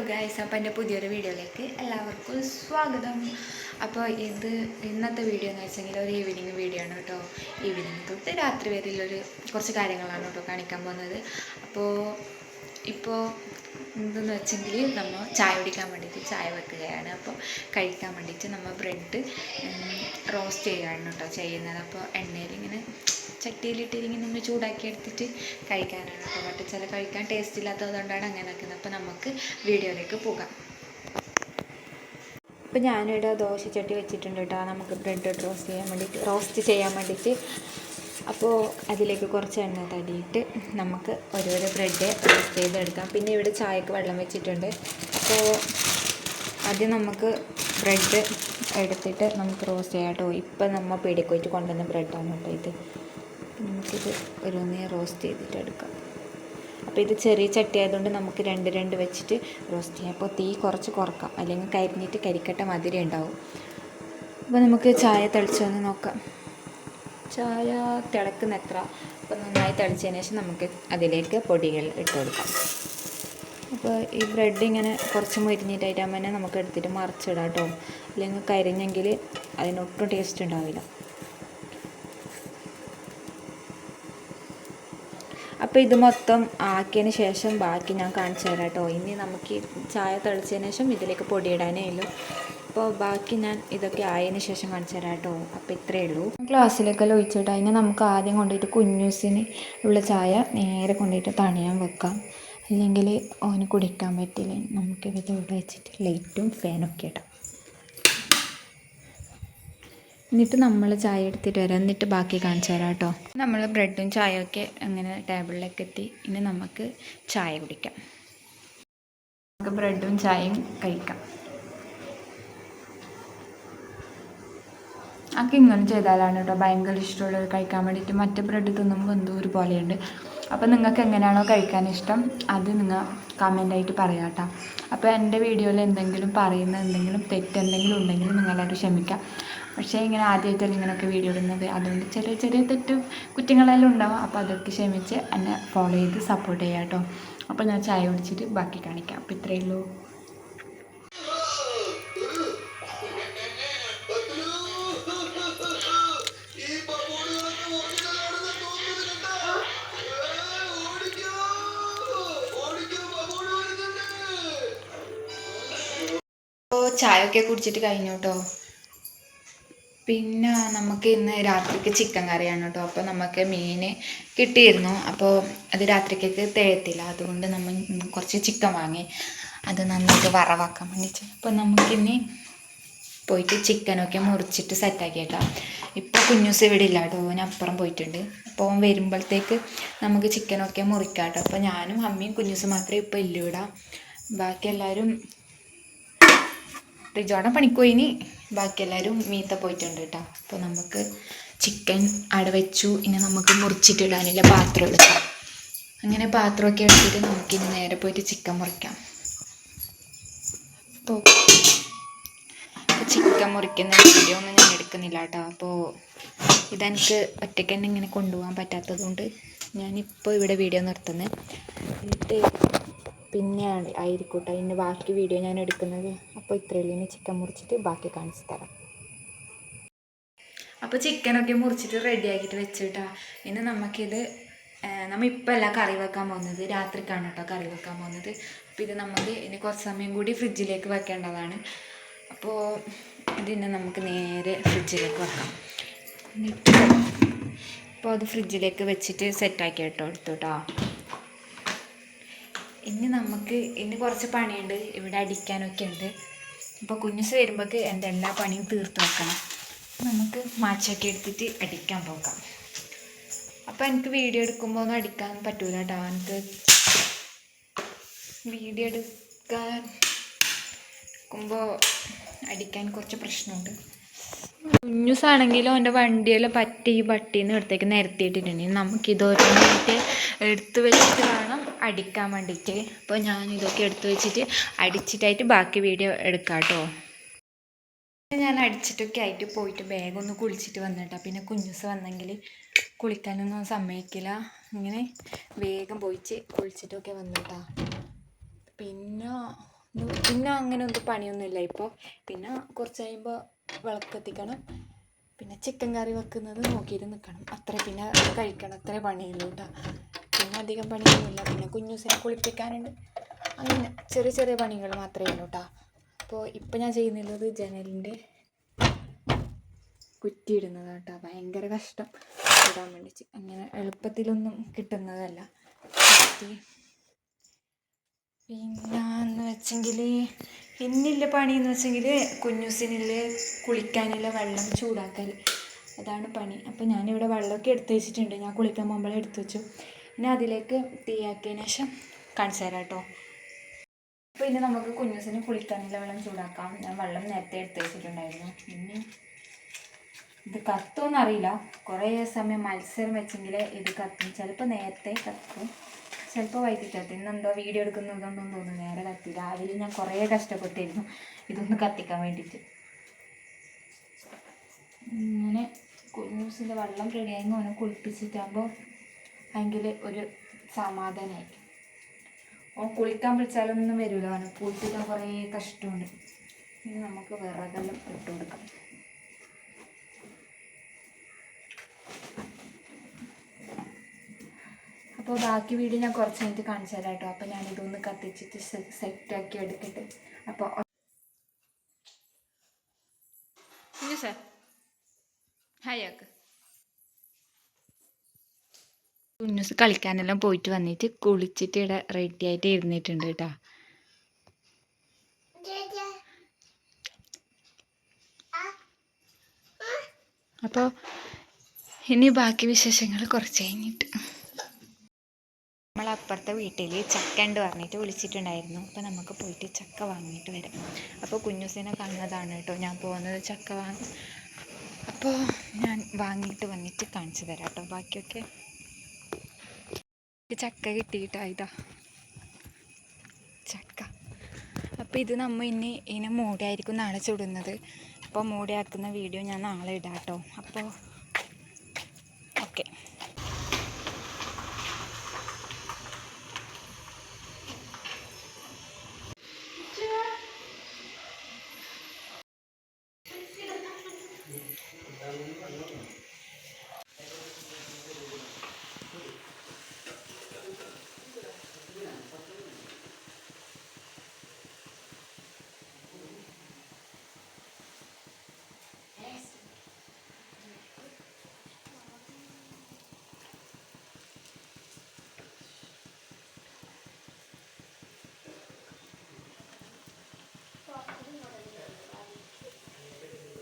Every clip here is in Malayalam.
ഗൈസ്, അപ്പോൾ എൻ്റെ പുതിയൊരു വീഡിയോയിലേക്ക് എല്ലാവർക്കും സ്വാഗതം. അപ്പോൾ ഇന്നത്തെ വീഡിയോ എന്ന് വെച്ചെങ്കിൽ ഒരു ഈവനിങ് വീഡിയോ ആണ് കേട്ടോ. ഈവനിങ് തൊട്ട് രാത്രി വരെയുള്ളൊരു കുറച്ച് കാര്യങ്ങളാണ് കേട്ടോ കാണിക്കാൻ പോകുന്നത്. ഇപ്പോൾ എന്തെന്ന് വെച്ചെങ്കിൽ നമ്മൾ ചായ കുടിക്കാൻ വേണ്ടിയിട്ട് ചായ വെക്കുകയാണ്. അപ്പോൾ കഴിക്കാൻ വേണ്ടിയിട്ട് നമ്മൾ ബ്രെഡ് റോസ്റ്റ് ചെയ്യുകയാണ് കേട്ടോ ചെയ്യുന്നത്. അപ്പോൾ എണ്ണയിൽ ഇങ്ങനെ ചട്ടിയിലിട്ട് ഇങ്ങനെ ചൂടാക്കി എടുത്തിട്ട് കഴിക്കാനാണ് കേട്ടോ. മറ്റു ചില കഴിക്കാൻ ടേസ്റ്റ് ഇല്ലാത്തതുകൊണ്ടാണ് അങ്ങനെ ആക്കുന്നത്. അപ്പോൾ നമുക്ക് വീഡിയോയിലേക്ക് പോകാം. അപ്പോൾ ഞാനിവിടെ ദോശച്ചട്ടി വെച്ചിട്ടുണ്ട് കേട്ടോ, നമുക്ക് ബ്രെഡ് റോസ്റ്റ് ചെയ്യാൻ വേണ്ടിയിട്ട്. അപ്പോൾ അതിലേക്ക് കുറച്ച് എണ്ണ തടിയിട്ട് നമുക്ക് ഓരോരോ ബ്രെഡ് റോസ്റ്റ് ചെയ്തെടുക്കാം. പിന്നെ ഇവിടെ ചായക്ക് വെള്ളം വെച്ചിട്ടുണ്ട്. അപ്പോൾ ആദ്യം നമുക്ക് ബ്രെഡ് എടുത്തിട്ട് നമുക്ക് റോസ്റ്റ് ചെയ്യാം കേട്ടോ. ഇപ്പം നമ്മൾ പീടികയ്ക്ക് കൊണ്ടുവന്ന ബ്രെഡാണ് കേട്ടോ ഇത്. നമുക്കിത് ഓരോന്നേ റോസ്റ്റ് ചെയ്തിട്ട് എടുക്കാം. അപ്പോൾ ഇത് ചെറിയ ചട്ടി ആയതുകൊണ്ട് നമുക്ക് രണ്ട് വെച്ചിട്ട് റോസ്റ്റ് ചെയ്യാം. അപ്പോൾ തീ കുറച്ച് കുറക്കാം, അല്ലെങ്കിൽ കരിഞ്ഞിട്ട് കരിക്കട്ട മധുരം ഉണ്ടാവും. അപ്പോൾ നമുക്ക് ചായ തിളച്ചൊന്ന് നോക്കാം. ചായ തിളക്കുന്ന എത്ര അപ്പോൾ നന്നായി തിളച്ചതിന് ശേഷം നമുക്ക് അതിലേക്ക് പൊടികൾ ഇട്ട് കൊടുക്കാം. അപ്പോൾ ഈ ബ്രെഡ് ഇങ്ങനെ കുറച്ച് മുരിഞ്ഞിട്ടായിട്ടാകുമ്പോൾ തന്നെ നമുക്ക് എടുത്തിട്ട് മറിച്ചിടാം കേട്ടോ, അല്ലെങ്കിൽ കരിഞ്ഞെങ്കിൽ അതിനൊട്ടും ടേസ്റ്റ് ഉണ്ടാവില്ല. അപ്പോൾ ഇത് മൊത്തം ആക്കിയതിന് ശേഷം ബാക്കി ഞാൻ കാണിച്ചു തരാം കേട്ടോ. ഇനി നമുക്ക് ഈ ചായ തിളച്ചതിന് ശേഷം ഇതിലേക്ക് പൊടിയിടാനേ ഉള്ളൂ. അപ്പോൾ ബാക്കി ഞാൻ ഇതൊക്കെ ആയതിന് ശേഷം കാണിച്ചു തരാം കേട്ടോ. അപ്പോൾ ഇത്രയേ ഉള്ളൂ. ഗ്ലാസ്സിലേക്കെല്ലാം ഒഴിച്ചിട്ട് അതിന് നമുക്ക് ആദ്യം കൊണ്ടുപോയിട്ട് കുഞ്ഞൂസിന് ഉള്ള ചായ നേരെ കൊണ്ടുപോയിട്ട് തണിയാൻ വെക്കാം, അല്ലെങ്കിൽ ഓന് കുടിക്കാൻ പറ്റില്ല. നമുക്കിത് ഇവിടെ വെച്ചിട്ട് ലൈറ്റും ഫാനൊക്കെ ഇടാം. എന്നിട്ട് നമ്മൾ ചായ എടുത്തിട്ട് വരാം, എന്നിട്ട് ബാക്കി കാണിച്ചു തരാം കേട്ടോ. നമ്മൾ ബ്രെഡും ചായയൊക്കെ അങ്ങനെ ടേബിളിലേക്ക് എത്തി. ഇനി നമുക്ക് ചായ കുടിക്കാം. നമുക്ക് ബ്രെഡും ചായയും കഴിക്കാം. ആക്കി ഇങ്ങനെ ചെയ്താലാണ് കേട്ടോ ഭയങ്കര ഇഷ്ടമുള്ളത് കഴിക്കാൻ വേണ്ടിയിട്ട്. മറ്റേ ബ്രെഡ് തിന്നുമ്പോൾ എന്തോ ഒരു പോലെയുണ്ട്. അപ്പോൾ നിങ്ങൾക്ക് എങ്ങനെയാണോ കഴിക്കാൻ ഇഷ്ടം അത് നിങ്ങൾ കമൻ്റായിട്ട് പറയാം കേട്ടോ. അപ്പോൾ എൻ്റെ വീഡിയോയിൽ എന്തെങ്കിലും തെറ്റെന്തെങ്കിലും ഉണ്ടെങ്കിൽ നിങ്ങളായിട്ട് ക്ഷമിക്കാം. പക്ഷേ ഇങ്ങനെ ആദ്യമായിട്ടല്ല ഇങ്ങനെയൊക്കെ വീഡിയോ ഇടുന്നത്, അതുകൊണ്ട് ചെറിയ കുറ്റങ്ങളെല്ലാം ഉണ്ടാവും. അപ്പോൾ അതൊക്കെ ക്ഷമിച്ച് എന്നെ ഫോളോ ചെയ്ത് സപ്പോർട്ട് ചെയ്യാം കേട്ടോ. അപ്പോൾ ഞാൻ ചായ കുടിച്ചിട്ട് ബാക്കി കാണിക്കാം. അപ്പോൾ ഇത്രയേ ഉള്ളൂ. ചായയൊക്കെ കുടിച്ചിട്ട് കഴിഞ്ഞു കേട്ടോ. പിന്നെ നമുക്ക് ഇന്ന് രാത്രിക്ക് ചിക്കൻ കറിയാണ് കേട്ടോ. അപ്പോൾ നമുക്ക് മീൻ കിട്ടിയിരുന്നു. അപ്പോൾ അത് രാത്രിക്കേക്ക് തികയത്തില്ല, അതുകൊണ്ട് നമ്മൾ കുറച്ച് ചിക്കൻ വാങ്ങി അത് നന്നായിട്ട് വറവാക്കാൻ വേണ്ടിയിട്ട്. അപ്പോൾ നമുക്കിനി പോയിട്ട് ചിക്കനൊക്കെ മുറിച്ചിട്ട് സെറ്റാക്കിയേക്കാം. ഇപ്പോൾ കുഞ്ഞൂസ് ഇവിടെ ഇല്ല കേട്ടോ, ഓൻ അപ്പുറം പോയിട്ടുണ്ട്. അപ്പോൾ ഓൻ വരുമ്പോഴത്തേക്ക് നമുക്ക് ചിക്കനൊക്കെ മുറിക്കാം കേട്ടോ. അപ്പോൾ ഞാനും അമ്മയും കുഞ്ഞൂസ് മാത്രമേ ഇപ്പോൾ ഇല്ല ഇവിടെ. ബാക്കി എല്ലാവരും റിജോടെ പണിക്കോയിനി, ബാക്കി എല്ലാവരും മീത്ത പോയിട്ടുണ്ട് കേട്ടോ. അപ്പോൾ നമുക്ക് ചിക്കൻ അവിടെ വെച്ചു. ഇനി നമുക്ക് മുറിച്ചിട്ടിടാനില്ല പാത്രം എടുക്കാം. അങ്ങനെ പാത്രമൊക്കെ എടുത്തിട്ട് നമുക്കിനി നേരെ പോയിട്ട് ചിക്കൻ മുറിക്കാം. അപ്പോൾ ചിക്കൻ മുറിക്കുന്ന വീഡിയോ ഒന്നും ഞാൻ എടുക്കുന്നില്ല കേട്ടോ. അപ്പോൾ ഇതെനിക്ക് ഒറ്റയ്ക്ക് തന്നെ ഇങ്ങനെ കൊണ്ടുപോകാൻ പറ്റാത്തത് കൊണ്ട് ഞാനിപ്പോൾ ഇവിടെ വീഡിയോ നിർത്തുന്നത്. എന്നിട്ട് പിന്നെയാണ് ആയിരിക്കട്ടെ ഇതിൻ്റെ ബാക്കി വീഡിയോ ഞാൻ എടുക്കുന്നത്. അപ്പോൾ ഇത്രയുള്ളൂ. ഇനി ചിക്കൻ മുറിച്ചിട്ട് ബാക്കി കാണിച്ചു തരാം. അപ്പോൾ ചിക്കനൊക്കെ മുറിച്ചിട്ട് റെഡിയാക്കിയിട്ട് വെച്ചിട്ടാ. ഇനി നമുക്കിത് നമ്മൾ ഇപ്പോൾ അല്ല കറി വെക്കാൻ പോകുന്നത്, രാത്രിക്കാണ് കേട്ടോ കറി വെക്കാൻ പോകുന്നത്. അപ്പോൾ ഇത് നമുക്ക് ഇനി കുറച്ച് സമയം കൂടി ഫ്രിഡ്ജിലേക്ക് വെക്കേണ്ടതാണ്. അപ്പോൾ ഇതിനെ നമുക്ക് നേരെ ഫ്രിഡ്ജിലേക്ക് വെക്കാം. എന്നിട്ട് അപ്പോൾ അത് ഫ്രിഡ്ജിലേക്ക് വെച്ചിട്ട് സെറ്റാക്കി എടുത്തോട്ടോ. ഇനി കുറച്ച് പണിയുണ്ട്, ഇവിടെ അടിക്കാനൊക്കെ ഉണ്ട്. അപ്പോൾ കുഞ്ഞുസ് വരുമ്പോഴേക്ക് എൻ്റെ എല്ലാ പണിയും തീർത്ത് വെക്കണം. നമുക്ക് മാച്ചൊക്കെ എടുത്തിട്ട് അടിക്കാൻ പോകാം. അപ്പോൾ എനിക്ക് വീഡിയോ എടുക്കുമ്പോൾ ഒന്നും അടിക്കാൻ പറ്റൂല കേട്ടോ. എനിക്ക് വീഡിയോ എടുക്കുമ്പോൾ അടിക്കാൻ കുറച്ച് പ്രശ്നമുണ്ട്. കുഞ്ഞുസാണെങ്കിലും എൻ്റെ വണ്ടിയെല്ലാം പറ്റി ഈ ബട്ടീന്ന് എടുത്തേക്ക് നിരത്തിയിട്ടിട്ടുണ്ട്. നമുക്കിതൊരുമായിട്ട് എടുത്ത് വെച്ചിട്ട് വേണം അടിക്കാൻ വേണ്ടിയിട്ട്. അപ്പോൾ ഞാൻ ഇതൊക്കെ എടുത്ത് വെച്ചിട്ട് അടിച്ചിട്ടായിട്ട് ബാക്കി വീഡിയോ എടുക്കാം കേട്ടോ. ഞാൻ അടിച്ചിട്ടൊക്കെ ആയിട്ട് പോയിട്ട് വേഗം കുളിച്ചിട്ട് വന്നിട്ടാ. പിന്നെ കുഞ്ഞുസ് വന്നെങ്കിൽ കുളിക്കാനൊന്നും സമ്മതിക്കില്ല. ഇങ്ങനെ വേഗം പോയിട്ട് കുളിച്ചിട്ടൊക്കെ വന്നിട്ടാ. പിന്നെ പിന്നെ അങ്ങനെ ഒന്നും പണിയൊന്നുമില്ല ഇപ്പോൾ. പിന്നെ കുറച്ച് കഴിയുമ്പോൾ വിളക്കെത്തിക്കണം, പിന്നെ ചിക്കൻ കറി വെക്കുന്നത് നോക്കിയിട്ട് നിൽക്കണം, അത്ര പിന്നെ കഴിക്കണം, അത്രേ പണിയുള്ളൂ കേട്ടോ. പിന്നെ അധികം പണിയൊന്നുമില്ല. പിന്നെ കുഞ്ഞൂസിനെ കുളിപ്പിക്കാനുണ്ട്, അങ്ങനെ ചെറിയ ചെറിയ പണികൾ മാത്രമേ ഉള്ളൂ കേട്ടോ. അപ്പോൾ ഇപ്പം ഞാൻ ചെയ്യുന്നത് ജനലിൻ്റെ കുറ്റിയിടുന്നത് കേട്ടോ. ഭയങ്കര കഷ്ടം ഇടാൻ വേണ്ടിയിട്ട്, അങ്ങനെ എളുപ്പത്തിലൊന്നും കിട്ടുന്നതല്ല കുറ്റി. പിന്നെന്ന് വെച്ചെങ്കിൽ പിന്നില്ല പണിയെന്ന് വെച്ചെങ്കിൽ കുഞ്ഞൂസിനുള്ള കുളിക്കാനുള്ള വെള്ളം ചൂടാക്കൽ, അതാണ് പണി. അപ്പോൾ ഞാനിവിടെ വെള്ളമൊക്കെ എടുത്ത് വെച്ചിട്ടുണ്ട്, ഞാൻ കുളിക്കാൻ പോകുമ്പോഴേ എടുത്ത് വെച്ചു. പിന്നെ അതിലേക്ക് തീയാക്കിയതിന് ശേഷം കാണിച്ചു തരാം കേട്ടോ. അപ്പോൾ ഇനി നമുക്ക് കുഞ്ഞൂസിന് കുളിക്കാനുള്ള വെള്ളം ചൂടാക്കാം. ഞാൻ വെള്ളം നേരത്തെ എടുത്ത് വെച്ചിട്ടുണ്ടായിരുന്നു. പിന്നെ ഇത് കത്തുമെന്നറിയില്ല, കുറേ സമയം മത്സരം വെച്ചെങ്കിൽ ഇത് കത്തും. ചിലപ്പോൾ നേരത്തെ കത്തും, ചിലപ്പോൾ വൈകി കത്തും. ഇന്നെന്തോ വീഡിയോ എടുക്കുന്നതൊന്നും തോന്നുന്നു നേരെ കത്തി. രാവിലെ ഞാൻ കുറേ കഷ്ടപ്പെട്ടിരുന്നു ഇതൊന്ന് കത്തിക്കാൻ വേണ്ടിയിട്ട്. ഇങ്ങനെ കുഞ്ഞൂസിൻ്റെ വെള്ളം റെഡിയായി അവനെ കുളിപ്പിച്ചിട്ടാകുമ്പോൾ ഭയങ്കര ഒരു സമാധാനമായി. ഓൻ കുളിക്കാൻ വിളിച്ചാലൊന്നും വരില്ല, അവനെ കുളിപ്പിക്കാൻ കുറേ കഷ്ടമുണ്ട്. ഇനി നമുക്ക് വിറകെല്ലാം ഇട്ട് കൊടുക്കാം. അപ്പോൾ ബാക്കി വീഡിയോ ഞാൻ കുറച്ച് കഴിഞ്ഞിട്ട് കാണിച്ചു തരാം കേട്ടോ. അപ്പോൾ ഞാനിതൊന്ന് കത്തിച്ചിട്ട് സെറ്റാക്കി എടുക്കട്ടെ. അപ്പോൾ സാർ ഹായാക്ക് കുഞ്ഞൂസ് കളിക്കാനെല്ലാം പോയിട്ട് വന്നിട്ട് കുളിച്ചിട്ട് ഇവിടെ റെഡി ആയിട്ട് ഇരുന്നിട്ടുണ്ട് കേട്ടോ. അപ്പോൾ ഇനി ബാക്കി വിശേഷങ്ങൾ കുറച്ച് കഴിഞ്ഞിട്ട്. നമ്മളപ്പുറത്തെ വീട്ടിൽ ചക്ക ഉണ്ട് പറഞ്ഞിട്ട് വിളിച്ചിട്ടുണ്ടായിരുന്നു. അപ്പോൾ നമുക്ക് പോയിട്ട് ചക്ക വാങ്ങിയിട്ട് വരാം. അപ്പോൾ കുഞ്ഞൂസിനെ കാണുന്നതാണ് കേട്ടോ ഞാൻ പോകുന്നത് ചക്ക വാങ്ങി. അപ്പോൾ ഞാൻ വാങ്ങിയിട്ട് വന്നിട്ട് കാണിച്ചു തരാം കേട്ടോ ബാക്കിയൊക്കെ. ചക്ക കിട്ടിയിട്ടാ, ഇതാ ചക്ക. അപ്പോൾ ഇത് നമ്മൾ ഇനി ഇതിനെ മൂടിയായിരിക്കും നാളെ ചുടുന്നത്. അപ്പോൾ മൂടിയാക്കുന്ന വീഡിയോ ഞാൻ നാളെ ഇടാം കേട്ടോ. അപ്പോൾ ഓക്കെ.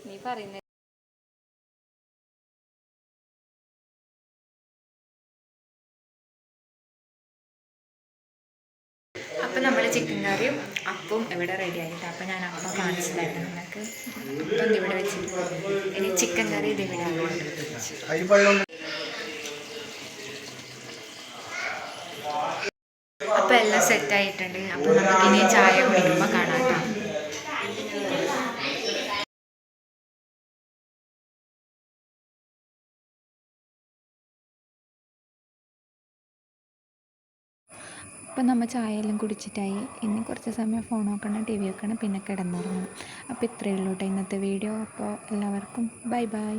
നീ പറയുന്നത് അപ്പം നമ്മൾ ചിക്കൻ കറിയും അപ്പം ഇവിടെ റെഡി ആയിട്ട്. അപ്പം ഞാൻ അപ്പം കാണിച്ചു തരാം നിങ്ങൾക്ക്. അപ്പം ഇവിടെ വെച്ചിട്ട് ഇനി ചിക്കൻ കറി ഇത് ഇവിടെ അപ്പം എല്ലാം സെറ്റായിട്ടുണ്ട്. അപ്പോൾ നമുക്കിനി ചായ കുടിക്കുമ്പോൾ കാണാം കേട്ടോ. അപ്പം നമ്മൾ ചായയെല്ലാം കുടിച്ചിട്ടായി. ഇനി കുറച്ച് സമയം ഫോൺ നോക്കണം, ടി വി വെക്കണം, പിന്നെ കിടന്നുറങ്ങണം. അപ്പോൾ ഇത്രയേ ഉള്ളൂ കേട്ടോ ഇന്നത്തെ വീഡിയോ. അപ്പോൾ എല്ലാവർക്കും ബൈ ബൈ.